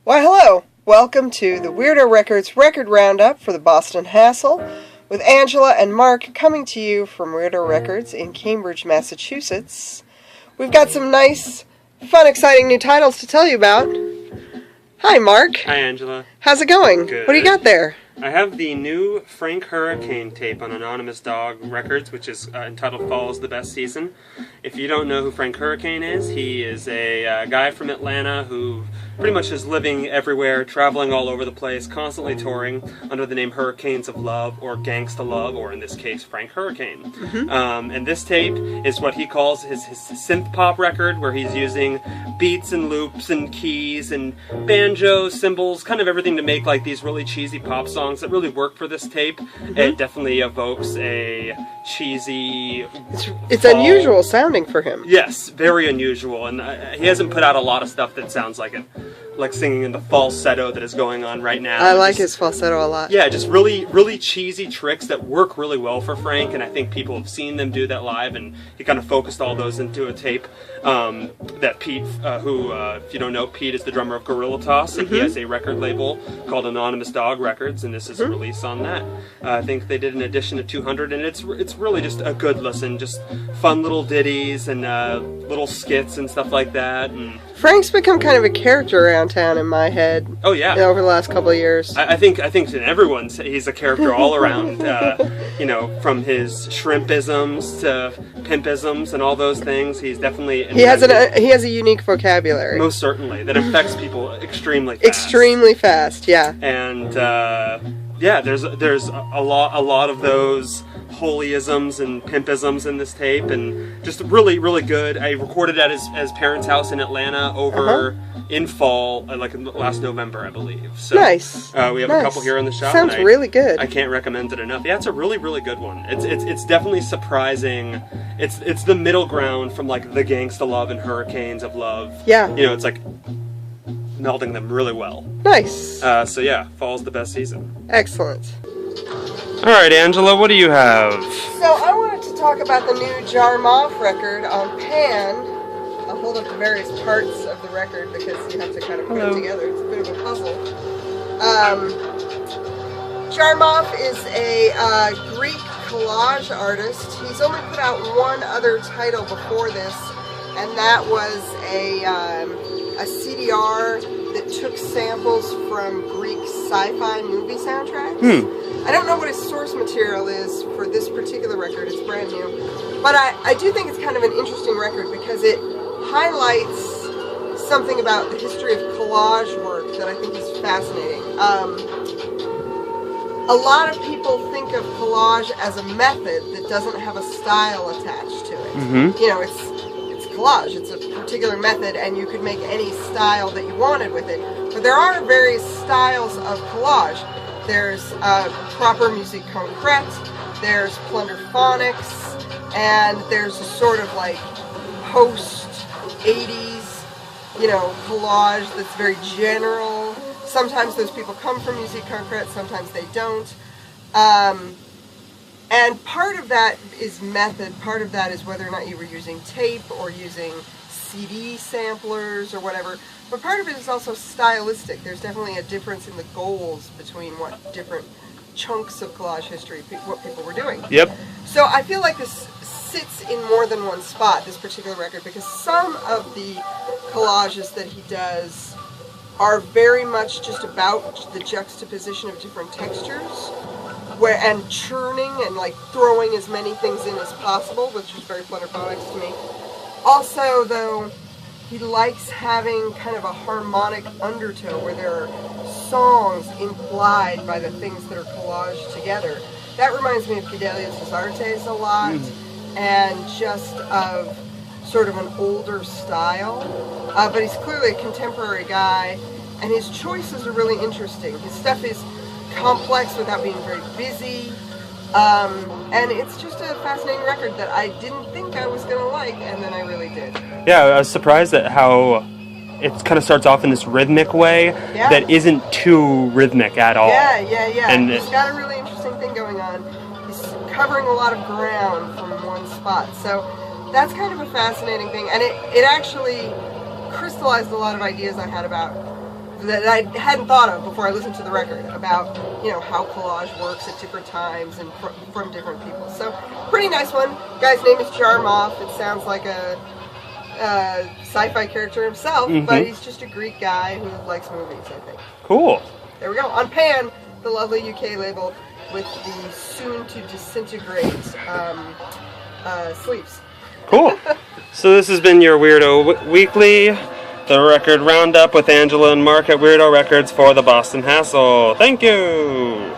Why, hello! Welcome to the Weirdo Records Record Roundup for the Boston Hassle, with Angela and Mark coming to you from Weirdo Records in Cambridge, Massachusetts. We've got some nice, fun, exciting new titles to tell you about. Hi, Mark. Hi, Angela. How's it going? Good. What do you got there? I have the new Frank Hurricane tape on Anonymous Dog Records, which is entitled Fall's the Best Season. If you don't know who Frank Hurricane is, he is a guy from Atlanta who pretty much is living everywhere, traveling all over the place, constantly touring under the name Hurricanes of Love or Gangsta Love, or in this case, Frank Hurricane. And this tape is what he calls his synth pop record, where he's using beats and loops and keys and banjos, cymbals, kind of everything to make like these really cheesy pop songs that really work for this tape. It definitely evokes a cheesy... It's unusual sounding for him. Yes, very unusual, and he hasn't put out a lot of stuff that sounds like it. Like singing in the falsetto that is going on right now. I like his falsetto a lot. Yeah, just really, really cheesy tricks that work really well for Frank, and I think people have seen them do that live, and he kind of focused all those into a tape that Pete, if you don't know, Pete is the drummer of Gorilla Toss, and he has a record label called Anonymous Dog Records, and this is a release on that. I think they did an edition of 200, and it's really just a good listen, just fun little ditties and little skits and stuff like that. And Frank's become kind of a character around town in my head. Oh yeah, over the last couple of years. I think in everyone's he's a character all around. You know, from his shrimpisms to pimpisms and all those things. He's definitely he has a unique vocabulary. Most certainly, that affects people extremely fast. Extremely fast, yeah. And yeah, there's a lot of those holyisms and pimpisms in this tape, and just really, really good. I recorded at his parents' house in Atlanta over in fall, like last November, I believe. So, nice. We have a couple here in the shop. Sounds really good. I can't recommend it enough. Yeah, it's a really, really good one. It's definitely surprising. It's the middle ground from like the Gangsta Love and Hurricanes of Love. Yeah. You know, it's like melding them really well. Nice. So yeah, fall's the best season. Excellent. All right, Angela, what do you have? So I wanted to talk about the new Jarmuth record on Pan. I'll hold up the various parts of the record because you have to kind of put it together. It's a bit of a puzzle. Jarmuth is a Greek collage artist. He's only put out one other title before this, and that was a CDR that took samples from Greek sci-fi movie soundtracks. I don't know what his source material is for this particular record, it's brand new, but I do think it's kind of an interesting record because it highlights something about the history of collage work that I think is fascinating. A lot of people think of collage as a method that doesn't have a style attached to it. You know, it's collage, it's a particular method, and you could make any style that you wanted with it. But there are various styles of collage. There's proper musique concrète, there's plunderphonics, and there's a sort of like post-80s, you know, collage that's very general. Sometimes those people come from musique concrète, sometimes they don't. And part of that is method, part of that is whether or not you were using tape or using CD samplers or whatever. But part of it is also stylistic. There's definitely a difference in the goals between what different chunks of collage history, what people were doing. Yep. So I feel like this sits in more than one spot, this particular record, because some of the collages that he does are very much just about the juxtaposition of different textures, and churning and like throwing as many things in as possible, which is very plunderphonics to me. Also, though, he likes having kind of a harmonic undertow where there are songs implied by the things that are collaged together. That reminds me of Fidelius Artes a lot, and just of sort of an older style. But he's clearly a contemporary guy, and his choices are really interesting. His stuff is complex without being very busy. And it's just a fascinating record that I didn't think I was going to like, and then I really did. Yeah, I was surprised at how it kind of starts off in this rhythmic way that isn't too rhythmic at all. Yeah. And he's got a really interesting thing going on. He's covering a lot of ground from one spot. So that's kind of a fascinating thing. And it actually crystallized a lot of ideas I had about that I hadn't thought of before I listened to the record about, you know, how collage works at different times and from different people. So, pretty nice one. Guy's name is Jarmoff. It sounds like a sci-fi character himself, but he's just a Greek guy who likes movies, I think. Cool. There we go. On Pan, the lovely UK label with the soon-to-disintegrate sleeves. Cool. So this has been your Weirdo Weekly, the record roundup with Angela and Mark at Weirdo Records for the Boston Hassle. Thank you.